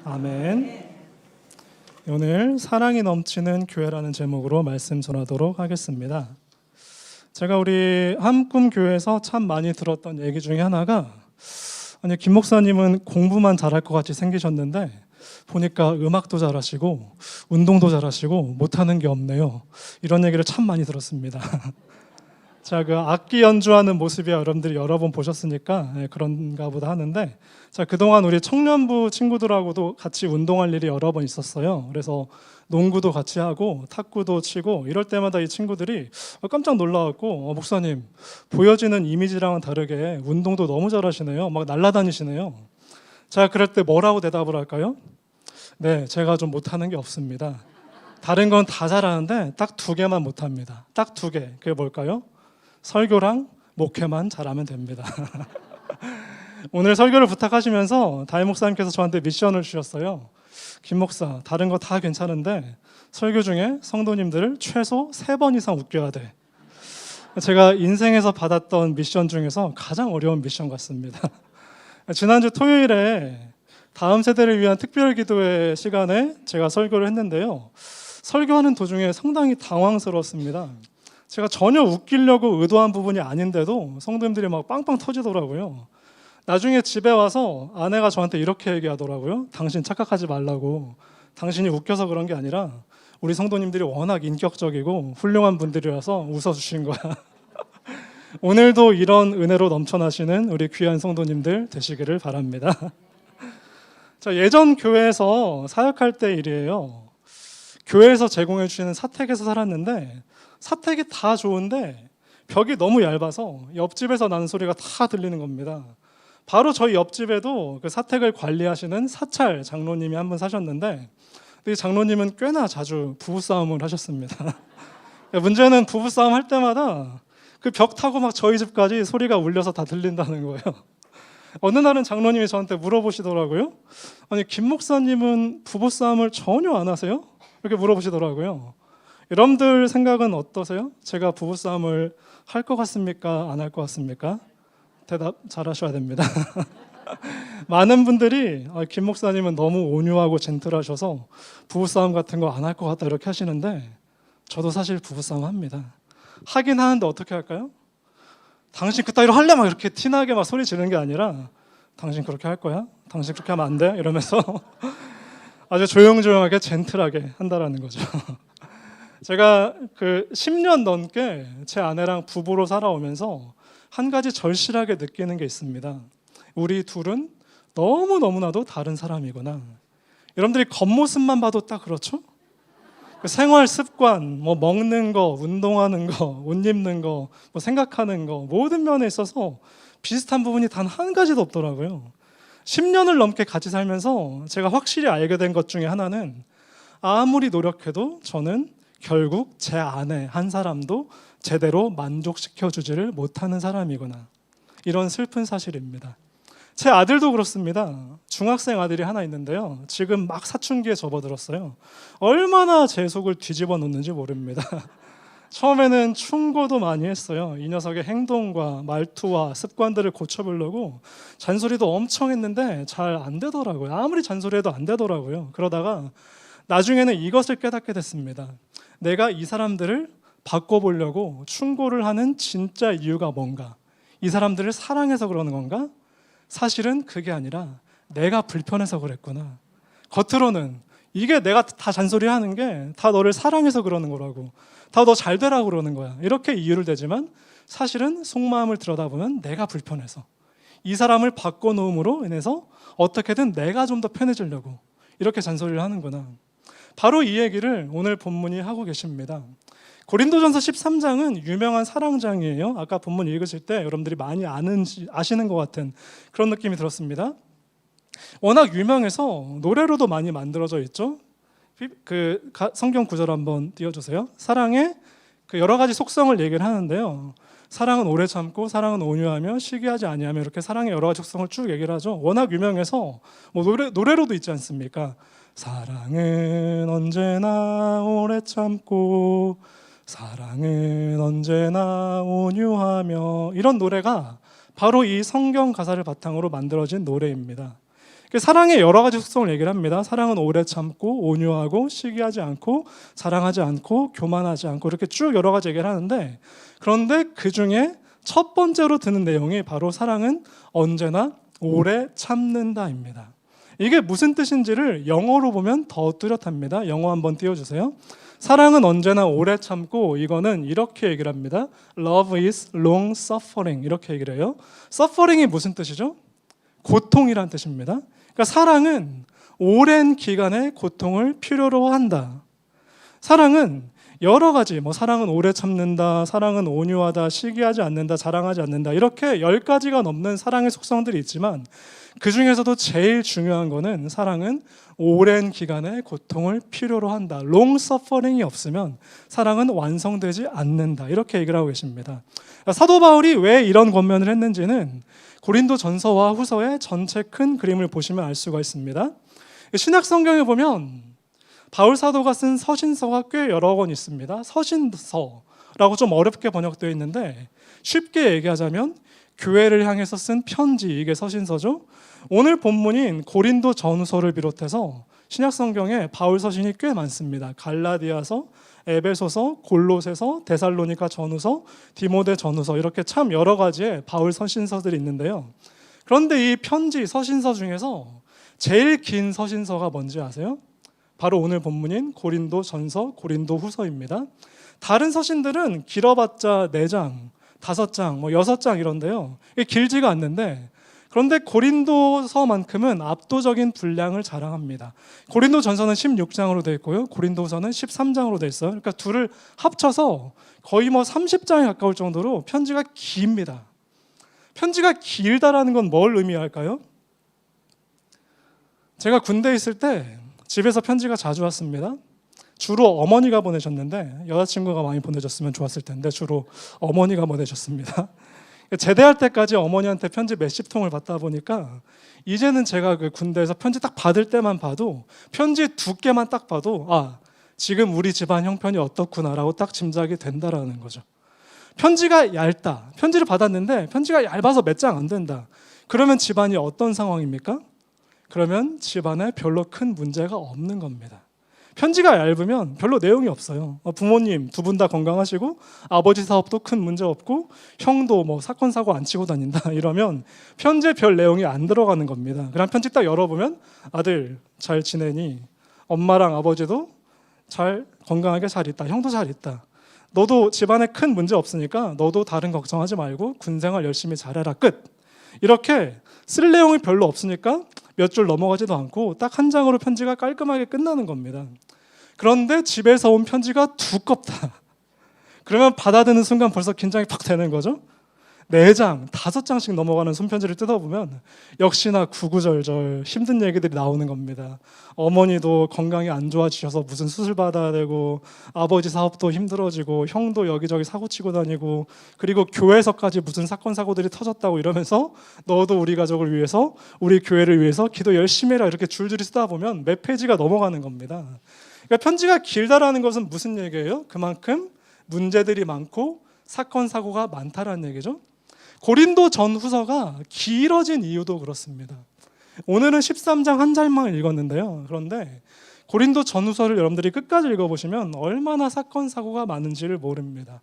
아멘. 오늘 사랑이 넘치는 교회라는 제목으로 말씀 전하도록 하겠습니다. 제가 우리 한꿈 교회에서 참 많이 들었던 얘기 중에 하나가, 아니 김 목사님은 공부만 잘할 것 같이 생기셨는데 보니까 음악도 잘하시고 운동도 잘하시고 못하는 게 없네요. 이런 얘기를 참 많이 들었습니다. 자, 그 악기 연주하는 모습이 여러분들이 여러 번 보셨으니까 그런가 보다 하는데, 자, 그동안 우리 청년부 친구들하고도 같이 운동할 일이 여러 번 있었어요. 그래서 농구도 같이 하고 탁구도 치고 이럴 때마다 이 친구들이 깜짝 놀라갖고 목사님 보여지는 이미지랑은 다르게 운동도 너무 잘하시네요. 막 날아다니시네요. 자, 그럴 때 뭐라고 대답을 할까요? 네, 제가 좀 못하는 게 없습니다. 다른 건 다 잘하는데 딱 두 개만 못합니다. 딱 두 개. 그게 뭘까요? 설교랑 목회만 잘하면 됩니다. 오늘 설교를 부탁하시면서 다임 목사님께서 저한테 미션을 주셨어요. 김 목사, 다른 거 다 괜찮은데 설교 중에 성도님들을 최소 3번 이상 웃겨야 돼. 제가 인생에서 받았던 미션 중에서 가장 어려운 미션 같습니다. 지난주 토요일에 다음 세대를 위한 특별 기도회 시간에 제가 설교를 했는데요. 설교하는 도중에 상당히 당황스러웠습니다. 제가 전혀 웃기려고 의도한 부분이 아닌데도 성도님들이 막 빵빵 터지더라고요. 나중에 집에 와서 아내가 저한테 이렇게 얘기하더라고요. 당신 착각하지 말라고. 당신이 웃겨서 그런 게 아니라 우리 성도님들이 워낙 인격적이고 훌륭한 분들이라서 웃어주신 거야. 오늘도 이런 은혜로 넘쳐나시는 우리 귀한 성도님들 되시기를 바랍니다. 자, 예전 교회에서 사역할 때 일이에요. 교회에서 제공해 주시는 사택에서 살았는데 사택이 다 좋은데 벽이 너무 얇아서 옆집에서 나는 소리가 다 들리는 겁니다. 바로 저희 옆집에도 그 사택을 관리하시는 사찰 장로님이 한 분 사셨는데, 이 장로님은 꽤나 자주 부부싸움을 하셨습니다. 문제는 부부싸움 할 때마다 그 벽 타고 막 저희 집까지 소리가 울려서 다 들린다는 거예요. 어느 날은 장로님이 저한테 물어보시더라고요. 아니 김 목사님은 부부싸움을 전혀 안 하세요? 이렇게 물어보시더라고요. 여러분들 생각은 어떠세요? 제가 부부싸움을 할 것 같습니까? 안 할 것 같습니까? 대답 잘 하셔야 됩니다. 많은 분들이 김 목사님은 너무 온유하고 젠틀하셔서 부부싸움 같은 거 안 할 것 같다 이렇게 하시는데, 저도 사실 부부싸움 합니다. 하긴 하는데 어떻게 할까요? 당신 그따위로 할래? 막 이렇게 티나게 막 소리 지르는 게 아니라, 당신 그렇게 할 거야? 당신 그렇게 하면 안 돼? 이러면서 아주 조용조용하게 젠틀하게 한다라는 거죠. 제가 그 10년 넘게 제 아내랑 부부로 살아오면서 한 가지 절실하게 느끼는 게 있습니다. 우리 둘은 너무너무나도 다른 사람이구나. 여러분들이 겉모습만 봐도 딱 그렇죠? 그 생활 습관, 뭐 먹는 거, 운동하는 거, 옷 입는 거, 뭐 생각하는 거, 모든 면에 있어서 비슷한 부분이 단 한 가지도 없더라고요. 10년을 넘게 같이 살면서 제가 확실히 알게 된 것 중에 하나는, 아무리 노력해도 저는 결국 제 아내 한 사람도 제대로 만족시켜주지를 못하는 사람이구나. 이런 슬픈 사실입니다. 제 아들도 그렇습니다. 중학생 아들이 하나 있는데요. 지금 막 사춘기에 접어들었어요. 얼마나 제 속을 뒤집어 놓는지 모릅니다. 처음에는 충고도 많이 했어요. 이 녀석의 행동과 말투와 습관들을 고쳐보려고 잔소리도 엄청 했는데 잘 안 되더라고요. 아무리 잔소리해도 안 되더라고요. 그러다가 나중에는 이것을 깨닫게 됐습니다. 내가 이 사람들을 바꿔보려고 충고를 하는 진짜 이유가 뭔가? 이 사람들을 사랑해서 그러는 건가? 사실은 그게 아니라 내가 불편해서 그랬구나. 겉으로는 이게 내가 다 잔소리하는 게 다 너를 사랑해서 그러는 거라고, 다 너 잘 되라고 그러는 거야, 이렇게 이유를 대지만 사실은 속마음을 들여다보면 내가 불편해서, 이 사람을 바꿔놓음으로 인해서 어떻게든 내가 좀 더 편해지려고 이렇게 잔소리를 하는구나. 바로 이 얘기를 오늘 본문이 하고 계십니다. 고린도전서 13장은 유명한 사랑장이에요. 아까 본문 읽으실 때 여러분들이 많이 아시는 것 같은 그런 느낌이 들었습니다. 워낙 유명해서 노래로도 많이 만들어져 있죠. 그 성경 구절 한번 띄워주세요. 사랑의 그 여러 가지 속성을 얘기를 하는데요. 사랑은 오래 참고, 사랑은 온유하며, 시기하지 아니하며, 이렇게 사랑의 여러 가지 속성을 쭉 얘기를 하죠. 워낙 유명해서 뭐 노래로도 있지 않습니까? 사랑은 언제나 오래 참고, 사랑은 언제나 온유하며, 이런 노래가 바로 이 성경 가사를 바탕으로 만들어진 노래입니다. 사랑의 여러 가지 속성을 얘기를 합니다. 사랑은 오래 참고 온유하고 시기하지 않고 자랑하지 않고 교만하지 않고 이렇게 쭉 여러 가지 얘기를 하는데, 그런데 그 중에 첫 번째로 드는 내용이 바로 사랑은 언제나 오래 참는다입니다. 이게 무슨 뜻인지를 영어로 보면 더 뚜렷합니다. 영어 한번 띄워주세요. 사랑은 언제나 오래 참고, 이거는 이렇게 얘기를 합니다. Love is long suffering, 이렇게 얘기를 해요. suffering이 무슨 뜻이죠? 고통이란 뜻입니다. 그러니까 사랑은 오랜 기간의 고통을 필요로 한다. 사랑은 여러 가지, 사랑은 오래 참는다, 사랑은 온유하다, 시기하지 않는다, 자랑하지 않는다, 이렇게 10가지가 넘는 사랑의 속성들이 있지만, 그 중에서도 제일 중요한 거는 사랑은 오랜 기간의 고통을 필요로 한다. long suffering이 없으면 사랑은 완성되지 않는다. 이렇게 얘기를 하고 계십니다. 사도 바울이 왜 이런 권면을 했는지는 고린도 전서와 후서의 전체 큰 그림을 보시면 알 수가 있습니다. 신약 성경에 보면 바울 사도가 쓴 서신서가 꽤 여러 권 있습니다. 서신서라고 좀 어렵게 번역되어 있는데, 쉽게 얘기하자면 교회를 향해서 쓴 편지, 이게 서신서죠. 오늘 본문인 고린도 전후서를 비롯해서 신약 성경에 바울 서신이 꽤 많습니다. 갈라디아서, 에베소서, 골로새서, 데살로니가 전후서, 디모데 전후서, 이렇게 참 여러 가지의 바울 서신서들이 있는데요. 그런데 이 편지 서신서 중에서 제일 긴 서신서가 뭔지 아세요? 바로 오늘 본문인 고린도 전서, 고린도 후서입니다. 다른 서신들은 길어봤자 4장, 5장, 6장 이런데요. 이게 길지가 않는데, 그런데 고린도서만큼은 압도적인 분량을 자랑합니다. 고린도 전서는 16장으로 되어 있고요. 고린도 후서는 13장으로 되어 있어요. 그러니까 둘을 합쳐서 거의 30장에 가까울 정도로 편지가 깁니다. 편지가 길다라는 건 뭘 의미할까요? 제가 군대에 있을 때 집에서 편지가 자주 왔습니다. 주로 어머니가 보내셨는데, 여자친구가 많이 보내줬으면 좋았을 텐데 주로 어머니가 보내셨습니다. 제대할 때까지 어머니한테 편지 몇십 통을 받다 보니까 이제는 제가 그 군대에서 편지 딱 받을 때만 봐도, 편지 두께만 딱 봐도 지금 우리 집안 형편이 어떻구나라고 딱 짐작이 된다라는 거죠. 편지가 얇다. 편지를 받았는데 편지가 얇아서 몇 장 안 된다. 그러면 집안이 어떤 상황입니까? 그러면 집안에 별로 큰 문제가 없는 겁니다. 편지가 얇으면 별로 내용이 없어요. 부모님 두 분 다 건강하시고, 아버지 사업도 큰 문제 없고, 형도 사건 사고 안 치고 다닌다, 이러면 편지에 별 내용이 안 들어가는 겁니다. 그냥 편지 딱 열어보면 아들 잘 지내니? 엄마랑 아버지도 잘 건강하게 잘 있다. 형도 잘 있다. 너도 집안에 큰 문제 없으니까 너도 다른 걱정하지 말고 군생활 열심히 잘해라. 끝. 이렇게 쓸 내용이 별로 없으니까 몇 줄 넘어가지도 않고 딱 한 장으로 편지가 깔끔하게 끝나는 겁니다. 그런데 집에서 온 편지가 두껍다. 그러면 받아드는 순간 벌써 긴장이 팍 되는 거죠. 4장, 5장씩 넘어가는 손편지를 뜯어보면 역시나 구구절절 힘든 얘기들이 나오는 겁니다. 어머니도 건강이 안 좋아지셔서 무슨 수술 받아야 되고, 아버지 사업도 힘들어지고, 형도 여기저기 사고치고 다니고, 그리고 교회에서까지 무슨 사건 사고들이 터졌다고 이러면서 너도 우리 가족을 위해서, 우리 교회를 위해서 기도 열심히 해라, 이렇게 줄줄이 쓰다 보면 몇 페이지가 넘어가는 겁니다. 그러니까 편지가 길다라는 것은 무슨 얘기예요? 그만큼 문제들이 많고 사건 사고가 많다라는 얘기죠. 고린도 전후서가 길어진 이유도 그렇습니다. 오늘은 13장 한 장만 읽었는데요. 그런데 고린도 전후서를 여러분들이 끝까지 읽어보시면 얼마나 사건 사고가 많은지를 모릅니다.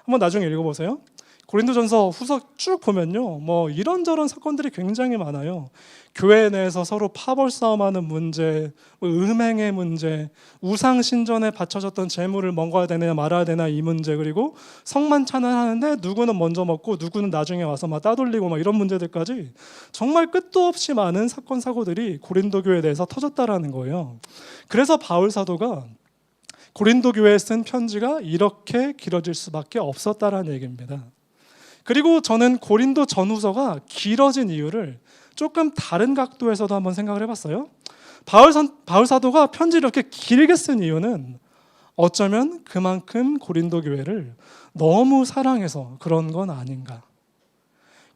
한번 나중에 읽어보세요. 고린도전서 후서 쭉 보면요, 이런저런 사건들이 굉장히 많아요. 교회 내에서 서로 파벌 싸움하는 문제, 음행의 문제, 우상 신전에 바쳐졌던 재물을 먹어야 되냐 말아야 되나 이 문제, 그리고 성만 찬양하는데 누구는 먼저 먹고 누구는 나중에 와서 따돌리고 이런 문제들까지 정말 끝도 없이 많은 사건 사고들이 고린도 교회에 대해서 터졌다라는 거예요. 그래서 바울 사도가 고린도 교회에 쓴 편지가 이렇게 길어질 수밖에 없었다라는 얘기입니다. 그리고 저는 고린도 전후서가 길어진 이유를 조금 다른 각도에서도 한번 생각을 해봤어요. 바울 사도가 편지를 이렇게 길게 쓴 이유는 어쩌면 그만큼 고린도 교회를 너무 사랑해서 그런 건 아닌가.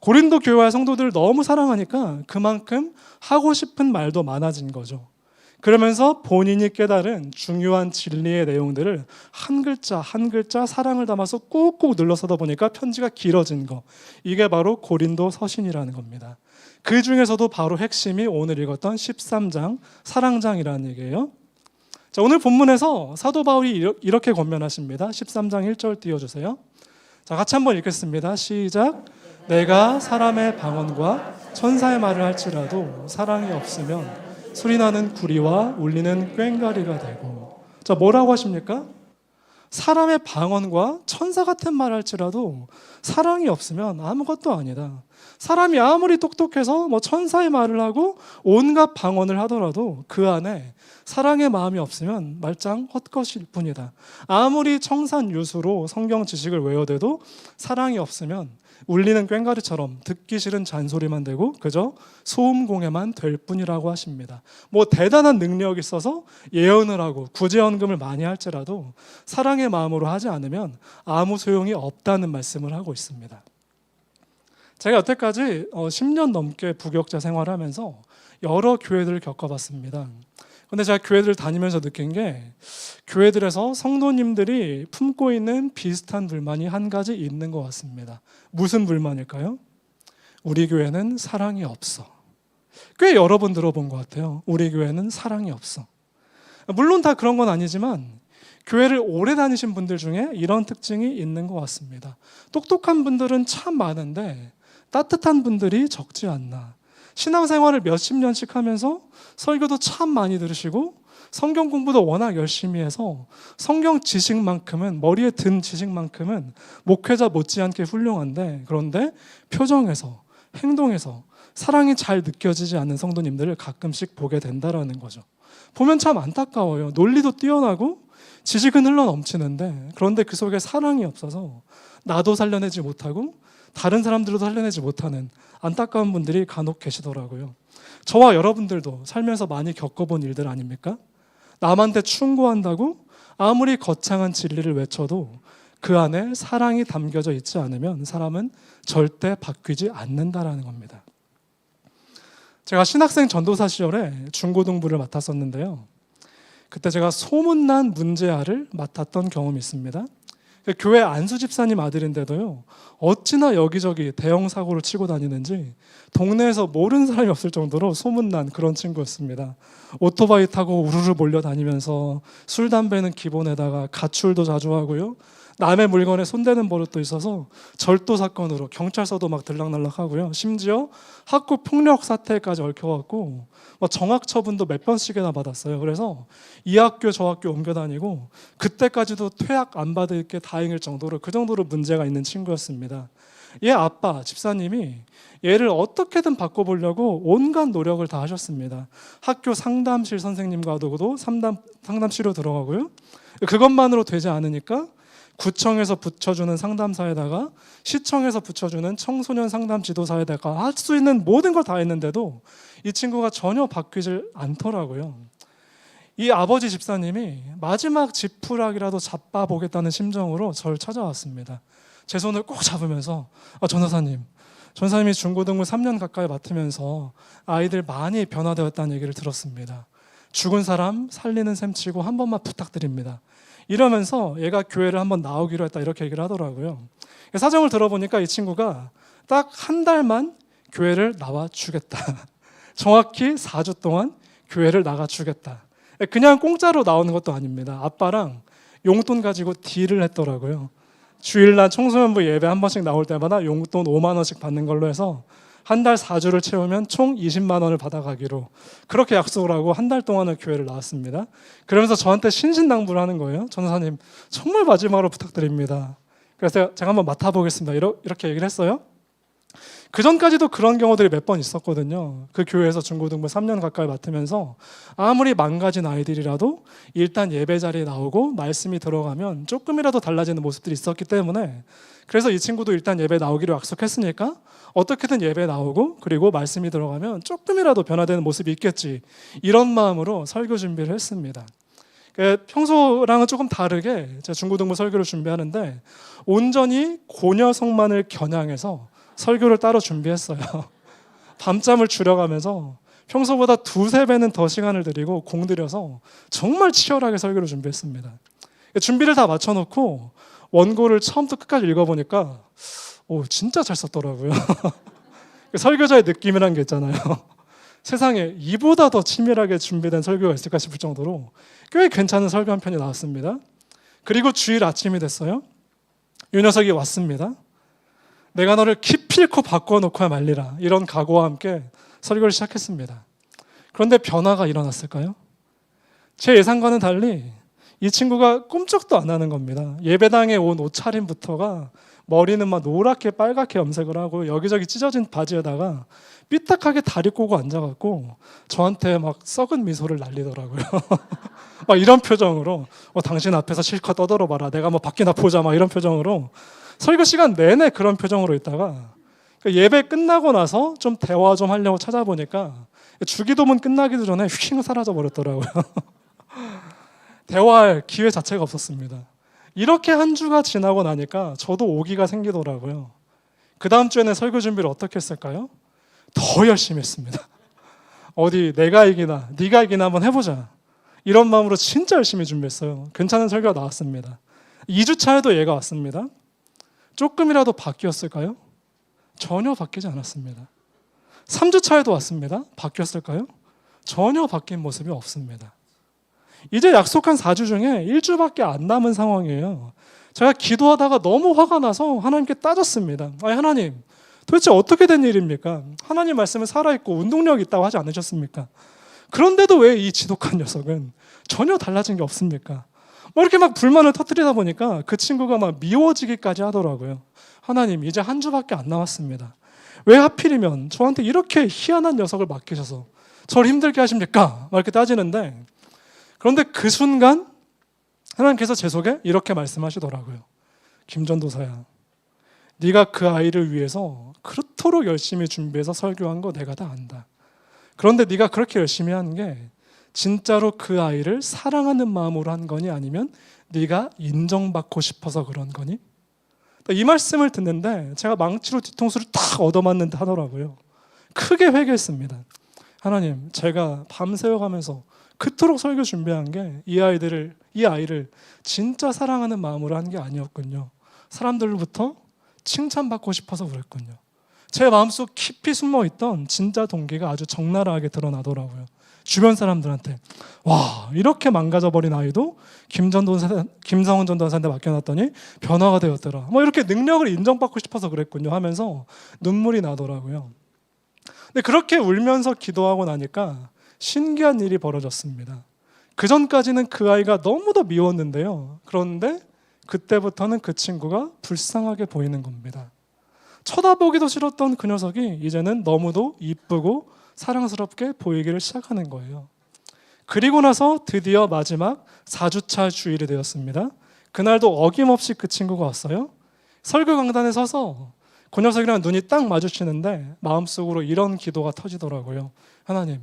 고린도 교회와 성도들을 너무 사랑하니까 그만큼 하고 싶은 말도 많아진 거죠. 그러면서 본인이 깨달은 중요한 진리의 내용들을 한 글자 한 글자 사랑을 담아서 꾹꾹 눌러 써다 보니까 편지가 길어진 거, 이게 바로 고린도 서신이라는 겁니다. 그 중에서도 바로 핵심이 오늘 읽었던 13장 사랑장이라는 얘기예요. 자, 오늘 본문에서 사도 바울이 이렇게 권면하십니다. 13장 1절 띄워주세요. 자, 같이 한번 읽겠습니다. 시작. 내가 사람의 방언과 천사의 말을 할지라도 사랑이 없으면 소리나는 구리와 울리는 꽹과리가 되고. 자, 뭐라고 하십니까? 사람의 방언과 천사 같은 말을 할지라도 사랑이 없으면 아무것도 아니다. 사람이 아무리 똑똑해서 천사의 말을 하고 온갖 방언을 하더라도 그 안에 사랑의 마음이 없으면 말짱 헛것일 뿐이다. 아무리 청산유수로 성경 지식을 외워대도 사랑이 없으면 울리는 꽹과리처럼 듣기 싫은 잔소리만 되고 그저 소음공해만 될 뿐이라고 하십니다. 대단한 능력이 있어서 예언을 하고 구제연금을 많이 할지라도 사랑의 마음으로 하지 않으면 아무 소용이 없다는 말씀을 하고 있습니다. 제가 여태까지 10년 넘게 부교육자 생활하면서 여러 교회들을 겪어봤습니다. 근데 제가 교회들을 다니면서 느낀 게 교회들에서 성도님들이 품고 있는 비슷한 불만이 한 가지 있는 것 같습니다. 무슨 불만일까요? 우리 교회는 사랑이 없어. 꽤 여러 번 들어본 것 같아요. 우리 교회는 사랑이 없어. 물론 다 그런 건 아니지만 교회를 오래 다니신 분들 중에 이런 특징이 있는 것 같습니다. 똑똑한 분들은 참 많은데 따뜻한 분들이 적지 않나. 신앙생활을 몇십 년씩 하면서 설교도 참 많이 들으시고 성경 공부도 워낙 열심히 해서 성경 지식만큼은, 머리에 든 지식만큼은 목회자 못지않게 훌륭한데, 그런데 표정에서, 행동에서 사랑이 잘 느껴지지 않는 성도님들을 가끔씩 보게 된다라는 거죠. 보면 참 안타까워요. 논리도 뛰어나고 지식은 흘러넘치는데, 그런데 그 속에 사랑이 없어서 나도 살려내지 못하고 다른 사람들도 살려내지 못하는 안타까운 분들이 간혹 계시더라고요. 저와 여러분들도 살면서 많이 겪어본 일들 아닙니까? 남한테 충고한다고 아무리 거창한 진리를 외쳐도 그 안에 사랑이 담겨져 있지 않으면 사람은 절대 바뀌지 않는다라는 겁니다. 제가 신학생 전도사 시절에 중고등부를 맡았었는데요. 그때 제가 소문난 문제아를 맡았던 경험이 있습니다. 교회 안수 집사님 아들인데도요, 어찌나 여기저기 대형 사고를 치고 다니는지 동네에서 모르는 사람이 없을 정도로 소문난 그런 친구였습니다. 오토바이 타고 우르르 몰려다니면서 술, 담배는 기본에다가 가출도 자주 하고요, 남의 물건에 손대는 버릇도 있어서 절도 사건으로 경찰서도 막 들락날락하고요, 심지어 학교 폭력 사태까지 얽혀갖고 정학 처분도 몇 번씩이나 받았어요. 그래서 이 학교 저 학교 옮겨다니고 그때까지도 퇴학 안 받을 게 다행일 정도로, 그 정도로 문제가 있는 친구였습니다. 얘 아빠 집사님이 얘를 어떻게든 바꿔보려고 온갖 노력을 다 하셨습니다. 학교 상담실 선생님과도 상담실로 들어가고요, 그것만으로 되지 않으니까 구청에서 붙여주는 상담사에다가 시청에서 붙여주는 청소년 상담 지도사에다가 할 수 있는 모든 걸 다 했는데도 이 친구가 전혀 바뀌질 않더라고요. 이 아버지 집사님이 마지막 지푸라기라도 잡아보겠다는 심정으로 저를 찾아왔습니다. 제 손을 꼭 잡으면서 전사님이 중고등부 3년 가까이 맡으면서 아이들 많이 변화되었다는 얘기를 들었습니다. 죽은 사람 살리는 셈 치고 한 번만 부탁드립니다. 이러면서 얘가 교회를 한번 나오기로 했다, 이렇게 얘기를 하더라고요. 사정을 들어보니까 이 친구가 딱 한 달만 교회를 나와주겠다. 정확히 4주 동안 교회를 나가주겠다. 그냥 공짜로 나오는 것도 아닙니다. 아빠랑 용돈 가지고 딜을 했더라고요. 주일날 청소년부 예배 한 번씩 나올 때마다 용돈 5만 원씩 받는 걸로 해서 한 달 4주를 채우면 총 20만 원을 받아가기로 그렇게 약속을 하고 한 달 동안을 교회를 나왔습니다. 그러면서 저한테 신신당부를 하는 거예요. 전도사님, 정말 마지막으로 부탁드립니다. 그래서 제가 한번 맡아보겠습니다. 이렇게 얘기를 했어요. 그 전까지도 그런 경우들이 몇 번 있었거든요. 그 교회에서 중고등부 3년 가까이 맡으면서 아무리 망가진 아이들이라도 일단 예배 자리에 나오고 말씀이 들어가면 조금이라도 달라지는 모습들이 있었기 때문에, 그래서 이 친구도 일단 예배 나오기로 약속했으니까 어떻게든 예배 나오고 그리고 말씀이 들어가면 조금이라도 변화되는 모습이 있겠지, 이런 마음으로 설교 준비를 했습니다. 평소랑은 조금 다르게 제가 중고등부 설교를 준비하는데 온전히 고녀성만을 겨냥해서 설교를 따로 준비했어요. 밤잠을 줄여가면서 평소보다 2-3배는 더 시간을 들이고 공들여서 정말 치열하게 설교를 준비했습니다. 준비를 다 마쳐놓고 원고를 처음부터 끝까지 읽어보니까 진짜 잘 썼더라고요. 설교자의 느낌이란 게 있잖아요. 세상에 이보다 더 치밀하게 준비된 설교가 있을까 싶을 정도로 꽤 괜찮은 설교 한 편이 나왔습니다. 그리고 주일 아침이 됐어요. 이 녀석이 왔습니다. 내가 너를 기필코 바꿔놓고야 말리라. 이런 각오와 함께 설교를 시작했습니다. 그런데 변화가 일어났을까요? 제 예상과는 달리 이 친구가 꿈쩍도 안 하는 겁니다. 예배당에 온 옷차림부터가 머리는 막 노랗게 빨갛게 염색을 하고 여기저기 찢어진 바지에다가 삐딱하게 다리 꼬고 앉아갖고 저한테 막 썩은 미소를 날리더라고요. 막 이런 표정으로 당신 앞에서 실컷 떠들어봐라. 내가 뭐 밖이나 보자. 막 이런 표정으로 설교 시간 내내 그런 표정으로 있다가 예배 끝나고 나서 좀 대화 좀 하려고 찾아보니까 주기도문 끝나기도 전에 휙 사라져 버렸더라고요. 대화할 기회 자체가 없었습니다. 이렇게 한 주가 지나고 나니까 저도 오기가 생기더라고요. 그 다음 주에는 설교 준비를 어떻게 했을까요? 더 열심히 했습니다. 어디 내가 이기나 네가 이기나 한번 해보자. 이런 마음으로 진짜 열심히 준비했어요. 괜찮은 설교가 나왔습니다. 2주차에도 얘가 왔습니다. 조금이라도 바뀌었을까요? 전혀 바뀌지 않았습니다. 3주차에도 왔습니다. 바뀌었을까요? 전혀 바뀐 모습이 없습니다. 이제 약속한 4주 중에 1주밖에 안 남은 상황이에요. 제가 기도하다가 너무 화가 나서 하나님께 따졌습니다. 아니, 하나님, 도대체 어떻게 된 일입니까? 하나님 말씀은 살아있고 운동력이 있다고 하지 않으셨습니까? 그런데도 왜 이 지독한 녀석은 전혀 달라진 게 없습니까? 뭐 이렇게 막 불만을 터뜨리다 보니까 그 친구가 막 미워지기까지 하더라고요. 하나님, 이제 한 주밖에 안 남았습니다. 왜 하필이면 저한테 이렇게 희한한 녀석을 맡기셔서 저를 힘들게 하십니까? 막 이렇게 따지는데, 그런데 그 순간 하나님께서 제 속에 이렇게 말씀하시더라고요. 김전도사야, 네가 그 아이를 위해서 그렇도록 열심히 준비해서 설교한 거 내가 다 안다. 그런데 네가 그렇게 열심히 하는 게 진짜로 그 아이를 사랑하는 마음으로 한 거니, 아니면 네가 인정받고 싶어서 그런 거니? 이 말씀을 듣는데 제가 망치로 뒤통수를 탁 얻어맞는 듯 하더라고요. 크게 회개했습니다. 하나님, 제가 밤새워가면서 그토록 설교 준비한 게 이 아이를 진짜 사랑하는 마음으로 한 게 아니었군요. 사람들로부터 칭찬받고 싶어서 그랬군요. 제 마음속 깊이 숨어있던 진짜 동기가 아주 적나라하게 드러나더라고요. 주변 사람들한테 와, 이렇게 망가져버린 아이도 김성훈 전도사한테 맡겨놨더니 변화가 되었더라. 뭐 이렇게 능력을 인정받고 싶어서 그랬군요 하면서 눈물이 나더라고요. 근데 그렇게 울면서 기도하고 나니까 신기한 일이 벌어졌습니다. 그 전까지는 그 아이가 너무도 미웠는데요. 그런데 그때부터는 그 친구가 불쌍하게 보이는 겁니다. 쳐다보기도 싫었던 그 녀석이 이제는 너무도 이쁘고 사랑스럽게 보이기를 시작하는 거예요. 그리고 나서 드디어 마지막 4주차 주일이 되었습니다. 그날도 어김없이 그 친구가 왔어요. 설교 강단에 서서 그 녀석이랑 눈이 딱 마주치는데 마음속으로 이런 기도가 터지더라고요. 하나님,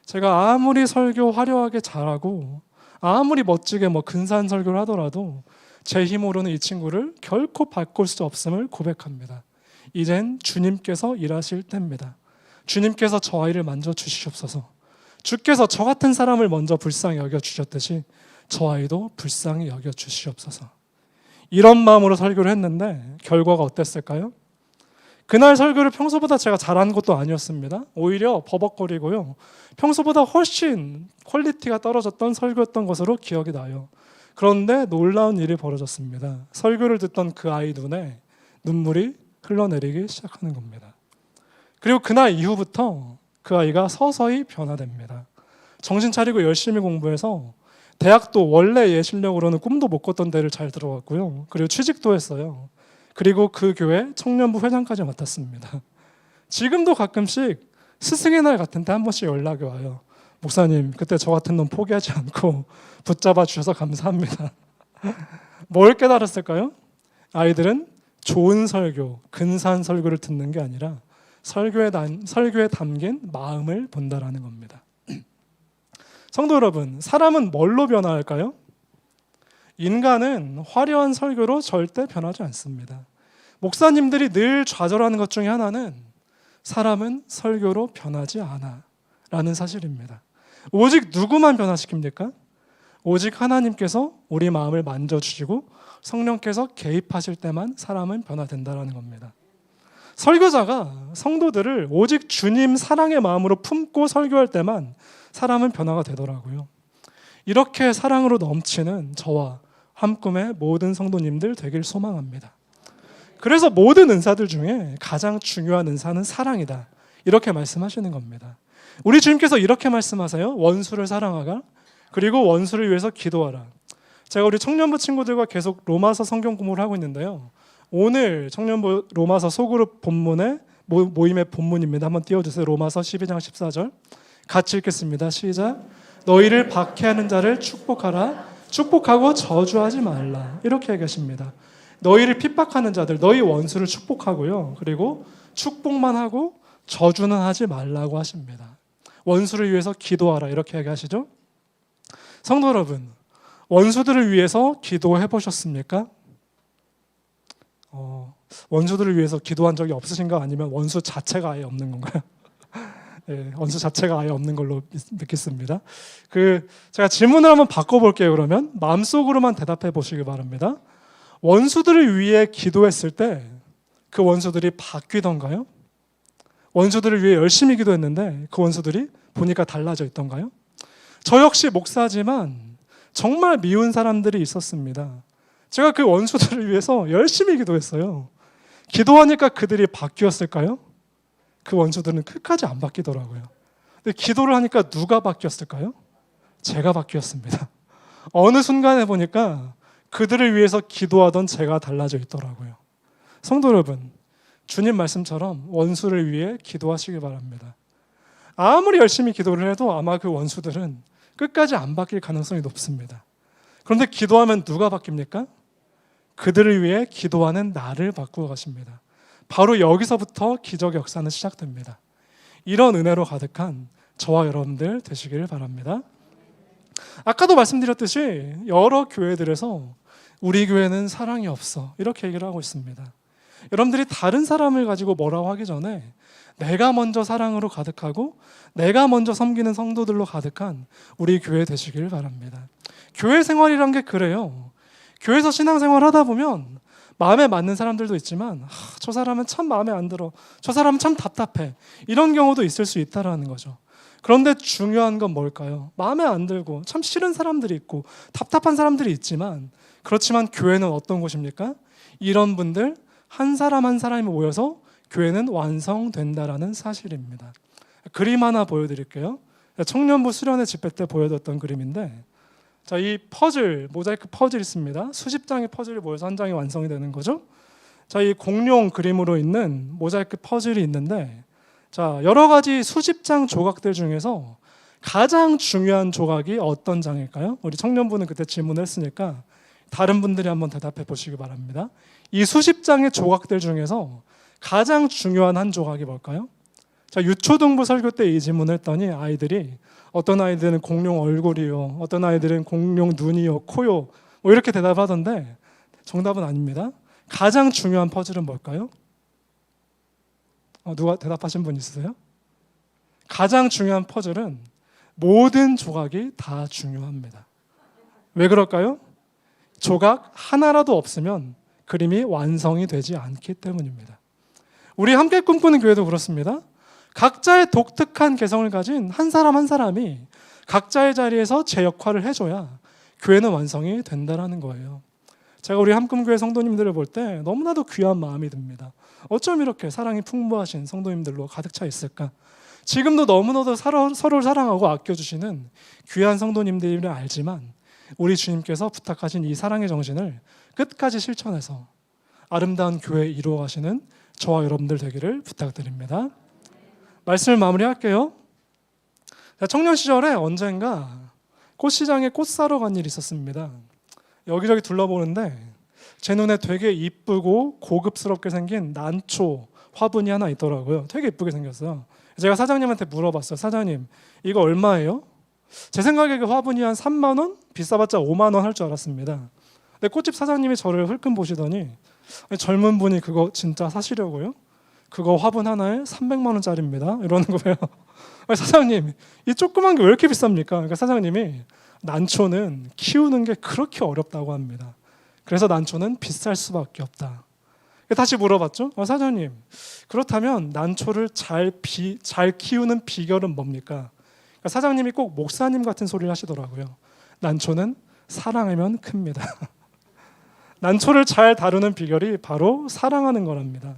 제가 아무리 설교 화려하게 잘하고 아무리 멋지게 근사한 설교를 하더라도 제 힘으로는 이 친구를 결코 바꿀 수 없음을 고백합니다. 이젠 주님께서 일하실 때입니다. 주님께서 저 아이를 만져주시옵소서. 주께서 저 같은 사람을 먼저 불쌍히 여겨주셨듯이 저 아이도 불쌍히 여겨주시옵소서. 이런 마음으로 설교를 했는데 결과가 어땠을까요? 그날 설교를 평소보다 제가 잘한 것도 아니었습니다. 오히려 버벅거리고요. 평소보다 훨씬 퀄리티가 떨어졌던 설교였던 것으로 기억이 나요. 그런데 놀라운 일이 벌어졌습니다. 설교를 듣던 그 아이 눈에 눈물이 흘러내리기 시작하는 겁니다. 그리고 그날 이후부터 그 아이가 서서히 변화됩니다. 정신 차리고 열심히 공부해서 대학도 원래 얘 실력으로는 꿈도 못 꿨던 데를 잘 들어갔고요. 그리고 취직도 했어요. 그리고 그 교회 청년부 회장까지 맡았습니다. 지금도 가끔씩 스승의 날 같은 때 한 번씩 연락이 와요. 목사님, 그때 저 같은 놈 포기하지 않고 붙잡아 주셔서 감사합니다. 뭘 깨달았을까요? 아이들은 좋은 설교, 근사한 설교를 듣는 게 아니라 설교에 담긴 마음을 본다라는 겁니다. 성도 여러분, 사람은 뭘로 변화할까요? 인간은 화려한 설교로 절대 변하지 않습니다. 목사님들이 늘 좌절하는 것 중에 하나는 사람은 설교로 변하지 않아 라는 사실입니다. 오직 누구만 변화시킵니까? 오직 하나님께서 우리 마음을 만져주시고 성령께서 개입하실 때만 사람은 변화된다는 겁니다. 설교자가 성도들을 오직 주님 사랑의 마음으로 품고 설교할 때만 사람은 변화가 되더라고요. 이렇게 사랑으로 넘치는 저와 함꿈의 모든 성도님들 되길 소망합니다. 그래서 모든 은사들 중에 가장 중요한 은사는 사랑이다, 이렇게 말씀하시는 겁니다. 우리 주님께서 이렇게 말씀하세요. 원수를 사랑하라, 그리고 원수를 위해서 기도하라. 제가 우리 청년부 친구들과 계속 로마서 성경 공부를 하고 있는데요, 오늘 청년부 로마서 소그룹 본문의 모임의 본문입니다. 한번 띄워주세요. 로마서 12장 14절 같이 읽겠습니다. 시작. 너희를 박해하는 자를 축복하라, 축복하고 저주하지 말라, 이렇게 얘기하십니다. 너희를 핍박하는 자들, 너희 원수를 축복하고요, 그리고 축복만 하고 저주는 하지 말라고 하십니다. 원수를 위해서 기도하라, 이렇게 얘기하시죠. 성도 여러분, 원수들을 위해서 기도해 보셨습니까? 원수들을 위해서 기도한 적이 없으신가? 아니면 원수 자체가 아예 없는 건가요? 네, 원수 자체가 아예 없는 걸로 믿겠습니다. 제가 질문을 한번 바꿔볼게요. 그러면 마음속으로만 대답해 보시기 바랍니다. 원수들을 위해 기도했을 때 그 원수들이 바뀌던가요? 원수들을 위해 열심히 기도했는데 그 원수들이 보니까 달라져 있던가요? 저 역시 목사지만 정말 미운 사람들이 있었습니다. 제가 그 원수들을 위해서 열심히 기도했어요. 기도하니까 그들이 바뀌었을까요? 그 원수들은 끝까지 안 바뀌더라고요. 근데 기도를 하니까 누가 바뀌었을까요? 제가 바뀌었습니다. 어느 순간에 보니까 그들을 위해서 기도하던 제가 달라져 있더라고요. 성도 여러분, 주님 말씀처럼 원수를 위해 기도하시기 바랍니다. 아무리 열심히 기도를 해도 아마 그 원수들은 끝까지 안 바뀔 가능성이 높습니다. 그런데 기도하면 누가 바뀝니까? 그들을 위해 기도하는 나를 바꾸어 가십니다. 바로 여기서부터 기적의 역사는 시작됩니다. 이런 은혜로 가득한 저와 여러분들 되시길 바랍니다. 아까도 말씀드렸듯이 여러 교회들에서 우리 교회는 사랑이 없어, 이렇게 얘기를 하고 있습니다. 여러분들이 다른 사람을 가지고 뭐라고 하기 전에 내가 먼저 사랑으로 가득하고 내가 먼저 섬기는 성도들로 가득한 우리 교회 되시길 바랍니다. 교회 생활이란 게 그래요. 교회에서 신앙생활 하다 보면 마음에 맞는 사람들도 있지만 저 사람은 참 마음에 안 들어, 저 사람은 참 답답해, 이런 경우도 있을 수 있다는 거죠. 그런데 중요한 건 뭘까요? 마음에 안 들고 참 싫은 사람들이 있고 답답한 사람들이 있지만, 그렇지만 교회는 어떤 곳입니까? 이런 분들 한 사람 한 사람이 모여서 교회는 완성된다라는 사실입니다. 그림 하나 보여드릴게요. 청년부 수련회 집회 때 보여줬던 그림인데, 자, 이 퍼즐, 모자이크 퍼즐 있습니다. 수십 장의 퍼즐이 모여서 한 장이 완성이 되는 거죠. 자, 이 공룡 그림으로 있는 모자이크 퍼즐이 있는데, 자, 여러 가지 수십 장 조각들 중에서 가장 중요한 조각이 어떤 장일까요? 우리 청년부는 그때 질문을 했으니까 다른 분들이 한번 대답해 보시기 바랍니다. 이 수십 장의 조각들 중에서 가장 중요한 한 조각이 뭘까요? 자, 유초등부 설교 때 이 질문을 했더니 아이들이, 어떤 아이들은 공룡 얼굴이요, 어떤 아이들은 공룡 눈이요, 코요, 뭐 이렇게 대답을 하던데 정답은 아닙니다. 가장 중요한 퍼즐은 뭘까요? 누가 대답하신 분 있으세요? 가장 중요한 퍼즐은 모든 조각이 다 중요합니다. 왜 그럴까요? 조각 하나라도 없으면 그림이 완성이 되지 않기 때문입니다. 우리 함께 꿈꾸는 교회도 그렇습니다. 각자의 독특한 개성을 가진 한 사람 한 사람이 각자의 자리에서 제 역할을 해줘야 교회는 완성이 된다는 거예요. 제가 우리 함꿈교회 성도님들을 볼 때 너무나도 귀한 마음이 듭니다. 어쩜 이렇게 사랑이 풍부하신 성도님들로 가득 차 있을까? 지금도 너무나도 서로를 사랑하고 아껴주시는 귀한 성도님들을 알지만 우리 주님께서 부탁하신 이 사랑의 정신을 끝까지 실천해서 아름다운 교회 이루어 가시는 저와 여러분들 되기를 부탁드립니다. 말씀을 마무리할게요. 청년 시절에 언젠가 꽃시장에 꽃 사러 간 일이 있었습니다. 여기저기 둘러보는데 제 눈에 되게 이쁘고 고급스럽게 생긴 난초 화분이 하나 있더라고요. 되게 이쁘게 생겼어요. 제가 사장님한테 물어봤어요. 사장님, 이거 얼마예요? 제 생각에 그 화분이 한 3만 원? 비싸봤자 5만 원 할 줄 알았습니다. 근데 꽃집 사장님이 저를 흘끔 보시더니, 젊은 분이 그거 진짜 사시려고요? 그거 화분 하나에 300만 원짜리입니다. 이러는 거예요. 사장님, 이 조그만 게 왜 이렇게 비쌉니까? 그러니까 사장님이 난초는 키우는 게 그렇게 어렵다고 합니다. 그래서 난초는 비쌀 수밖에 없다. 다시 물어봤죠. 사장님, 그렇다면 난초를 잘 키우는 비결은 뭡니까? 그러니까 사장님이 꼭 목사님 같은 소리를 하시더라고요. 난초는 사랑하면 큽니다. 난초를 잘 다루는 비결이 바로 사랑하는 거랍니다.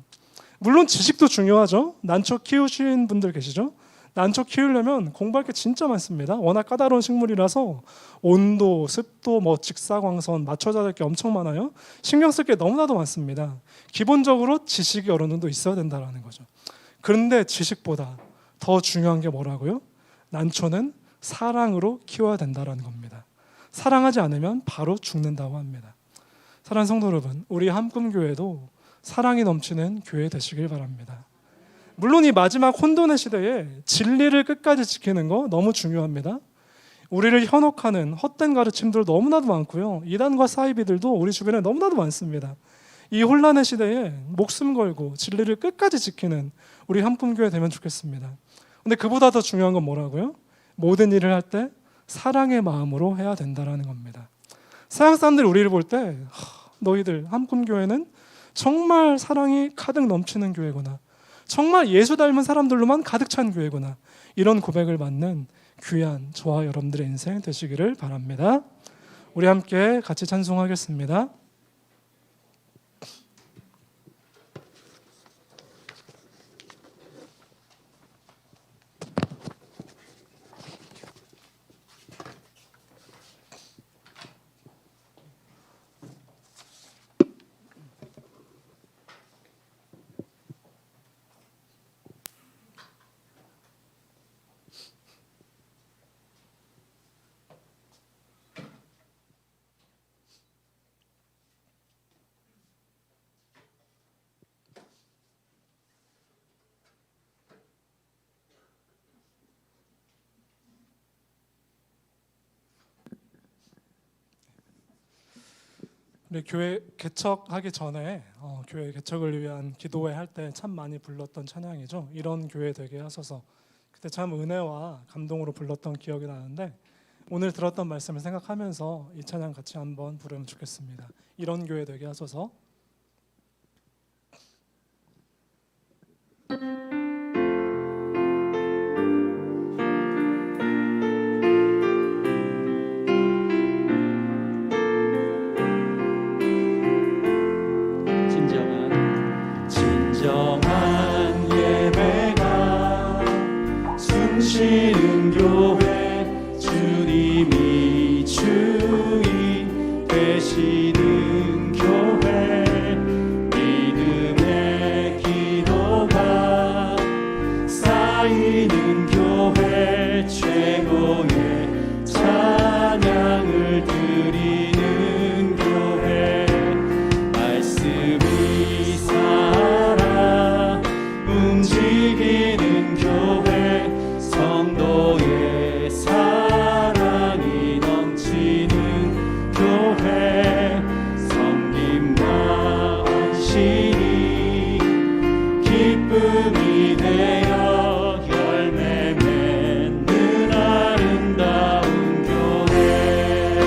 물론 지식도 중요하죠. 난초 키우신 분들 계시죠? 난초 키우려면 공부할 게 진짜 많습니다. 워낙 까다로운 식물이라서 온도, 습도, 직사광선 맞춰줘야 될 게 엄청 많아요. 신경 쓸 게 너무나도 많습니다. 기본적으로 지식이 어느 정도 있어야 된다는 거죠. 그런데 지식보다 더 중요한 게 뭐라고요? 난초는 사랑으로 키워야 된다는 겁니다. 사랑하지 않으면 바로 죽는다고 합니다. 사랑하는 성도 여러분, 우리 함꿈교회도 사랑이 넘치는 교회 되시길 바랍니다. 물론 이 마지막 혼돈의 시대에 진리를 끝까지 지키는 거 너무 중요합니다. 우리를 현혹하는 헛된 가르침들 너무나도 많고요. 이단과 사이비들도 우리 주변에 너무나도 많습니다. 이 혼란의 시대에 목숨 걸고 진리를 끝까지 지키는 우리 함꿈교회 되면 좋겠습니다. 근데 그보다 더 중요한 건 뭐라고요? 모든 일을 할 때 사랑의 마음으로 해야 된다는 겁니다. 서양 사람들이 우리를 볼 때 너희들 함꿈교회는 정말 사랑이 가득 넘치는 교회구나, 정말 예수 닮은 사람들로만 가득 찬 교회구나, 이런 고백을 받는 귀한 저와 여러분들의 인생 되시기를 바랍니다. 우리 함께 같이 찬송하겠습니다. 우리 교회 개척하기 전에 교회 개척을 위한 기도회 할 때 참 많이 불렀던 찬양이죠. 이런 교회 되게 하소서. 그때 참 은혜와 감동으로 불렀던 기억이 나는데, 오늘 들었던 말씀을 생각하면서 이 찬양 같이 한번 부르면 좋겠습니다. 이런 교회 되게 하소서. 진정한 예배가 숨쉬는 교회, 주님이 주인 되시는 교회, 믿음의 기도가 쌓이는 교회, 최고의 찬양을 드리는 교회, 말씀이 움직이는 교회, 성도의 사랑이 넘치는 교회, 섬김과 헌신이 기쁨이 되어 열매 맺는 아름다운 교회.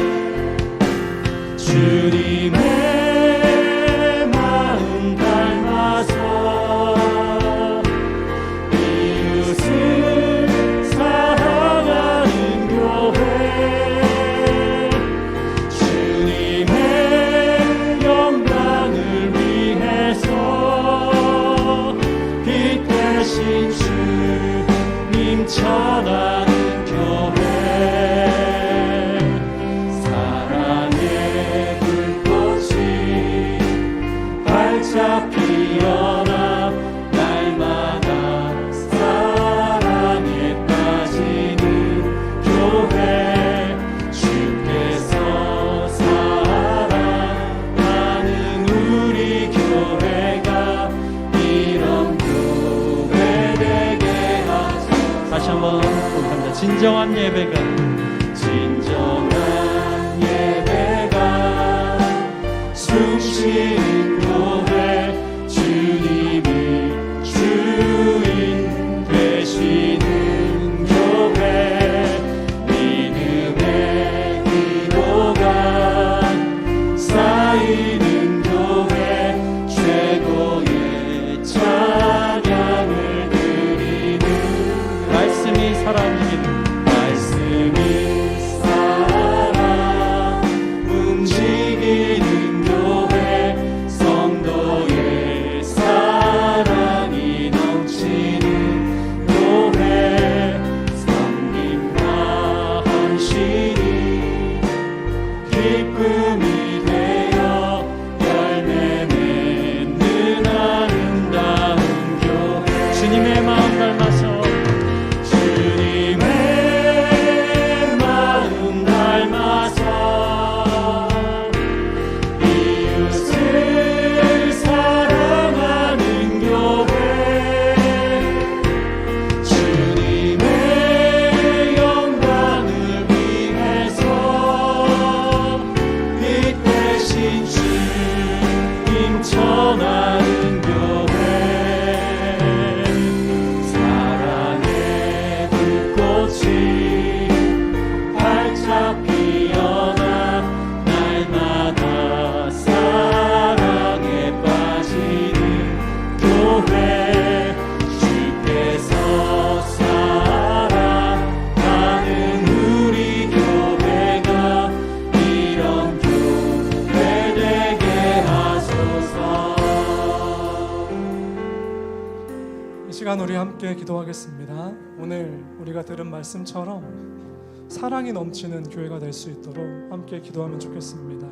시간 우리 함께 기도하겠습니다. 오늘 우리가 들은 말씀처럼 사랑이 넘치는 교회가 될 수 있도록 함께 기도하면 좋겠습니다.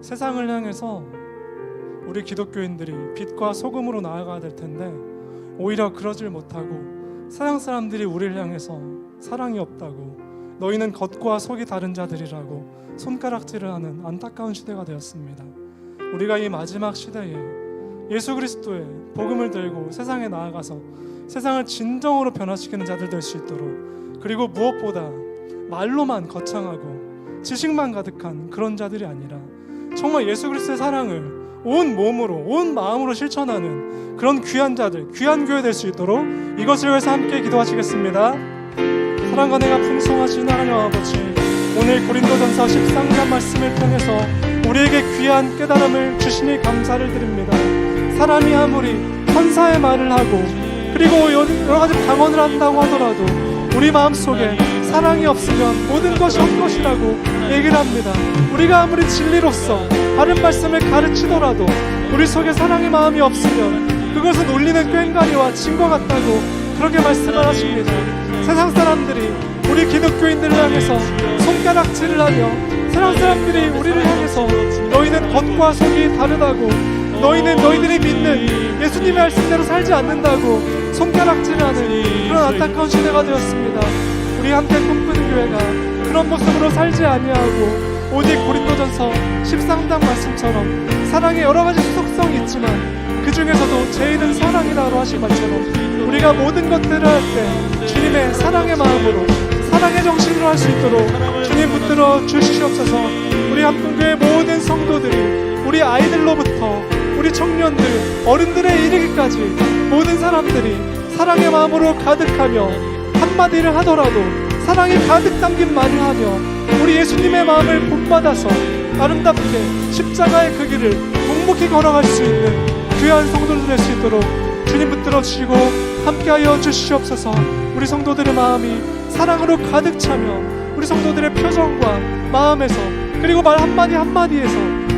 세상을 향해서 우리 기독교인들이 빛과 소금으로 나아가야 될 텐데 오히려 그러질 못하고 세상 사람들이 우리를 향해서 사랑이 없다고, 너희는 겉과 속이 다른 자들이라고 손가락질을 하는 안타까운 시대가 되었습니다. 우리가 이 마지막 시대에 예수 그리스도의 복음을 들고 세상에 나아가서 세상을 진정으로 변화시키는 자들 될 수 있도록, 그리고 무엇보다 말로만 거창하고 지식만 가득한 그런 자들이 아니라 정말 예수 그리스도의 사랑을 온 몸으로 온 마음으로 실천하는 그런 귀한 자들, 귀한 교회 될 수 있도록 이것을 위해서 함께 기도하시겠습니다. 사랑과 은혜가 풍성하신 하나님 아버지, 오늘 고린도전서 13장 말씀을 통해서 우리에게 귀한 깨달음을 주시니 감사를 드립니다. 사람이 아무리 천사의 말을 하고 그리고 여러 가지 방언을 한다고 하더라도 우리 마음속에 사랑이 없으면 모든 것이 헛것이라고 얘기를 합니다. 우리가 아무리 진리로서 바른 말씀을 가르치더라도 우리 속에 사랑의 마음이 없으면 그것은 울리는 꽹과리와 진과 같다고 그렇게 말씀을 하십니다. 세상 사람들이 우리 기독교인들을 향해서 손가락질을 하며 세상 사람들이 우리를 향해서 너희는 겉과 속이 다르다고, 너희는 너희들이 믿는 예수님의 말씀대로 살지 않는다고 손가락질을 하는 그런 안타까운 시대가 되었습니다. 우리 함께 꿈꾸는 교회가 그런 모습으로 살지 아니하고 오직 고린도전서 13장 말씀처럼 사랑의 여러 가지 속성이 있지만 그 중에서도 제일은 사랑이라고 하신 것처럼 우리가 모든 것들을 할 때 주님의 사랑의 마음으로, 사랑의 정신으로 할 수 있도록 주님 붙들어 주시옵소서. 우리 함께교회 모든 성도들이, 우리 아이들로부터 우리 청년들, 어른들에 이르기까지 모든 사람들이 사랑의 마음으로 가득하며 한마디를 하더라도 사랑이 가득 담긴 말을 하며 우리 예수님의 마음을 본받아서 아름답게 십자가의 그 길을 묵묵히 걸어갈 수 있는 귀한 성도들 될 수 있도록 주님 붙들어 주시고 함께하여 주시옵소서. 우리 성도들의 마음이 사랑으로 가득 차며 우리 성도들의 표정과 마음에서 그리고 말 한마디 한마디에서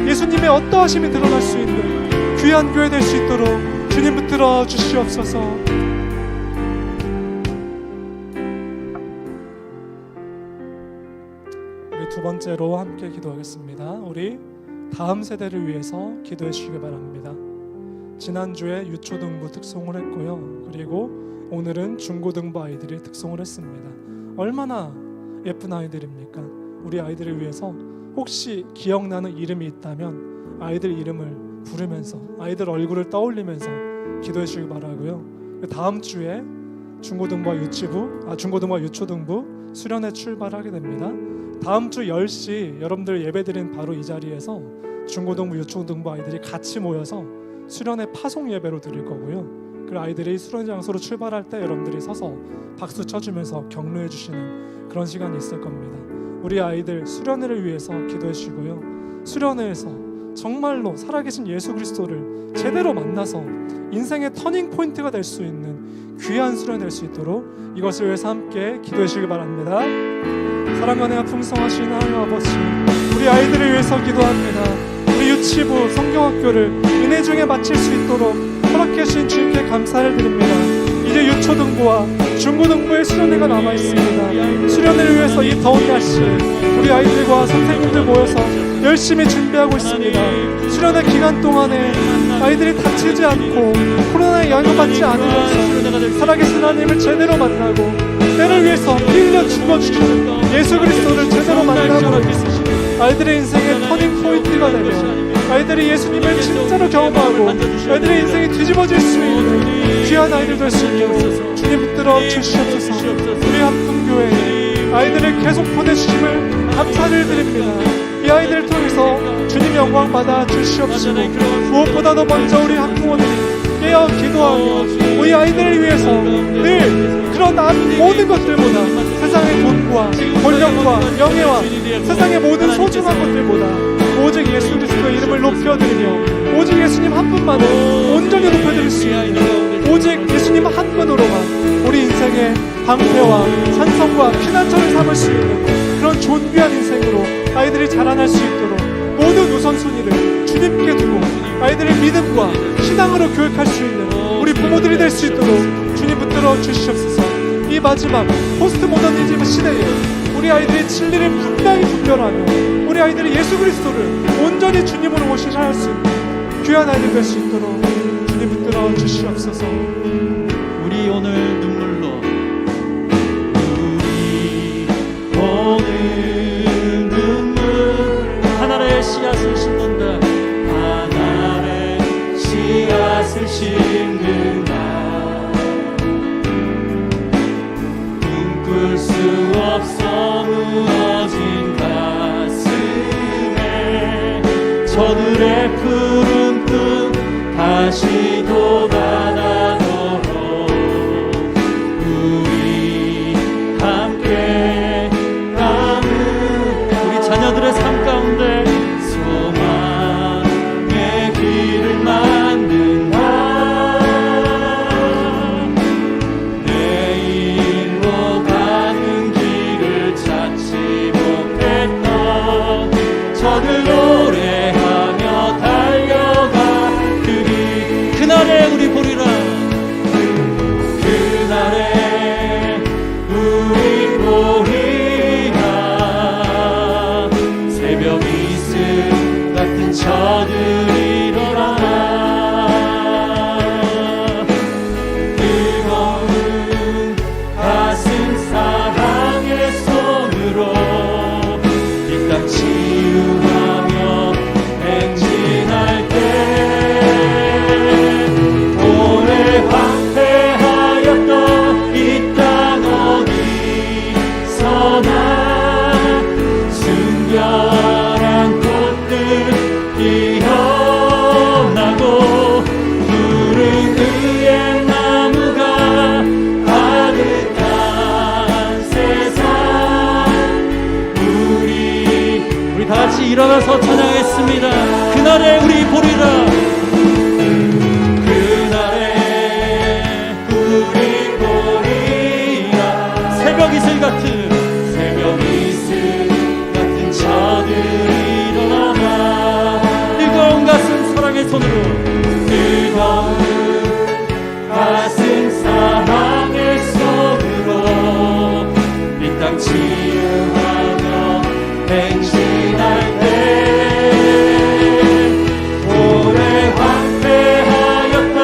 예수님의 어떠하심이 드러날 수 있는 귀한 교회 될 수 있도록 주님 붙들어 주시옵소서. 우리 두 번째로 함께 기도하겠습니다. 우리 다음 세대를 위해서 기도해 주시기 바랍니다. 지난주에 유초등부 특송을 했고요. 그리고 오늘은 중고등부 아이들이 특송을 했습니다. 얼마나 예쁜 아이들입니까? 우리 아이들을 위해서 혹시 기억나는 이름이 있다면 아이들 이름을 부르면서 아이들 얼굴을 떠올리면서 기도해 주시기 바라고요. 다음 주에 중고등부와 유초등부 수련회 출발하게 됩니다. 다음 주 10시 여러분들 예배드린 바로 이 자리에서 중고등부, 유초등부 아이들이 같이 모여서 수련회 파송 예배로 드릴 거고요. 그 아이들이 수련 장소로 출발할 때 여러분들이 서서 박수 쳐주면서 격려해 주시는 그런 시간이 있을 겁니다. 우리 아이들 수련회를 위해서 기도해 주시고요. 수련회에서 정말로 살아계신 예수 그리스도를 제대로 만나서 인생의 터닝 포인트가 될 수 있는 귀한 수련회 될 수 있도록 이것을 위해서 함께 기도해 주시기 바랍니다. 사랑과 은혜가 풍성하신 하나님 아버지, 우리 아이들을 위해서 기도합니다. 우리 유치부 성경학교를 은혜 중에 마칠 수 있도록 허락해 주신 주님께 감사를 드립니다. 이제 유초등부와 중고등부의 수련회가 남아있습니다. 수련회를 위해서 이 더운 날씨 우리 아이들과 선생님들 모여서 열심히 준비하고 있습니다. 수련회 기간 동안에 아이들이 다치지 않고 코로나에 영향받지 않으면서 살아계신 하나님을 제대로 만나고 때를 위해서 피 흘려 죽어주시는 예수 그리스도를 제대로 만나고 아이들의 인생의 터닝 포인트가 되며 아이들이 예수님을 진짜로 경험하고 아이들의 인생이 뒤집어질 수 있는 귀한 아이들 될 수 있도록 주님 붙들어 주시옵소서. 우리 한풍교회에 아이들을 계속 보내주심을 감사를 드립니다. 이 아이들을 통해서 주님 영광 받아 주시옵시고 무엇보다도 먼저 우리 학부모들이 깨어 기도하며 우리 아이들을 위해서 늘 그런 모든 것들보다 세상의 돈과 권력과 명예와 세상의 모든 소중한 것들보다 오직 예수 그리스도의 이름을 높여드리며 오직 예수님 한 분만을 온전히 높여드릴 수 있는 오직 예수님 한 분으로만 우리 인생의 방패와 산성과 피난처를 삼을 수 있는 그런 존귀한 인생으로 아이들이 자라날 수 있도록 모든 우선순위를 주님께 두고 아이들의 믿음과 신앙으로 교육할 수 있는 우리 부모들이 될 수 있도록 주님 붙들어 주시옵소서. 이 마지막 포스트 모더니즘 시대에 우리 아이들의 진리를 분명히 분별하며 우리 아이들이 예수 그리스도를 온전히 주님으로 모시셔 할 수 있는 귀한 아이들 될 수 있도록 주님 붙들어 주시옵소서. 우리 오늘 눈물로 우리 오늘 눈물 하나의 씨앗을 심는다. 하나의 씨앗을 심는다. 꿈꿀 수 없어 무너진 가슴에 저들의 푸른 꿈 다시 돋아나도록 우리 함께 남은 우리 자녀들의 삶 가운데 소망의 길을 만든다. 내일로 가는 길을 찾지 못했던 저들 노래하며 달려가 그날에 우리 보리라. 그날에 우리 보리라. 새벽 이슬 같은 저들이 일어나 뜨거운 가슴 사랑의 손으로 이 땅 치유하며 행진할 때 오래 황폐하였던 이 땅 어디서나 순결한 꽃들 피어나고 푸른 의의 나무가 가득한 세상 우리 다 같이 일어나서 찬양했습니다. 그날에 우리 보리라. 그날에 우리 보리라. 새벽 이슬 같은 저들이 일어나 뜨거운 가슴 사랑의 손으로 뜨거운 가슴 사랑의 손으로 이 땅 치유하며 행진할 때 오래 황폐하였던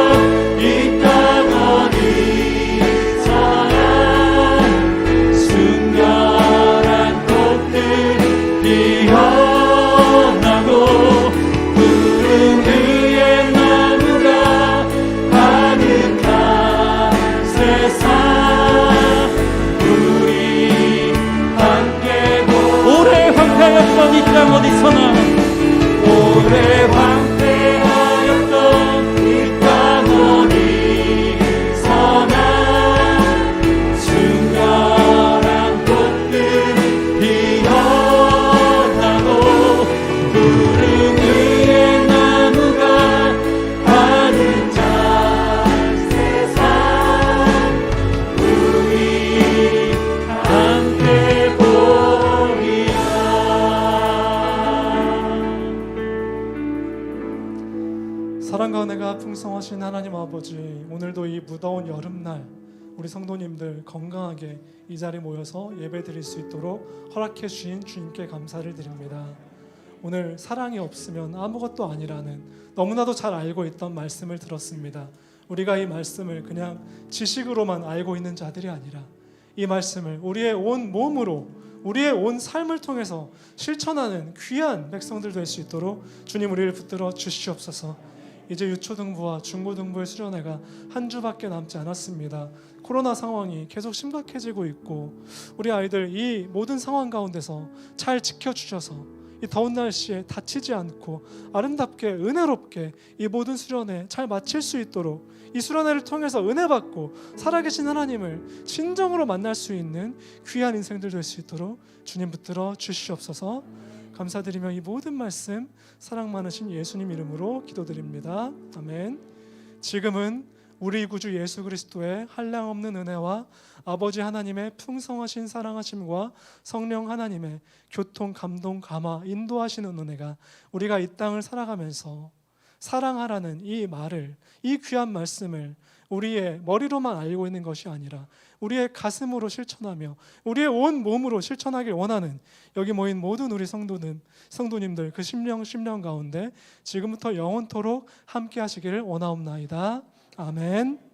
이 땅 어디서나 순결한 꽃들 피어나고 푸른 의의 나무가 가득한 세상 우리 함께 오래 황폐하였던 이 땅 어디서나 오래 황폐하였던 이 땅 어디서나 순결한 꽃들 피어나고 푸른 의의 나무가 가득한 세상 우리 함께 보리라. 사랑과 은혜가 풍성하신 하나님 아버지, 오늘도 이 무더운 여름날 우리 성도님들 건강하게 이 자리에 모여서 예배 드릴 수 있도록 허락해 주신 주님께 감사를 드립니다. 오늘 사랑이 없으면 아무것도 아니라는 너무나도 잘 알고 있던 말씀을 들었습니다. 우리가 이 말씀을 그냥 지식으로만 알고 있는 자들이 아니라 이 말씀을 우리의 온 몸으로 우리의 온 삶을 통해서 실천하는 귀한 백성들 될 수 있도록 주님 우리를 붙들어 주시옵소서. 이제 유초등부와 중고등부의 수련회가 한 주밖에 남지 않았습니다. 코로나 상황이 계속 심각해지고 있고 우리 아이들 이 모든 상황 가운데서 잘 지켜주셔서 이 더운 날씨에 다치지 않고 아름답게 은혜롭게 이 모든 수련회 잘 마칠 수 있도록 이 수련회를 통해서 은혜 받고 살아계신 하나님을 진정으로 만날 수 있는 귀한 인생들 될 수 있도록 주님 붙들어 주시옵소서. 감사드리며 이 모든 말씀 사랑 많으신 예수님 이름으로 기도드립니다. 아멘. 지금은 우리 구주 예수 그리스도의 한량없는 은혜와 아버지 하나님의 풍성하신 사랑하심과 성령 하나님의 교통, 감동, 감화, 인도하시는 은혜가 우리가 이 땅을 살아가면서 사랑하라는 이 말을, 이 귀한 말씀을 우리의 머리로만 알고 있는 것이 아니라 우리의 가슴으로 실천하며 우리의 온 몸으로 실천하길 원하는 여기 모인 모든 우리 성도님들 그 심령 가운데 지금부터 영원토록 함께 하시기를 원하옵나이다. 아멘.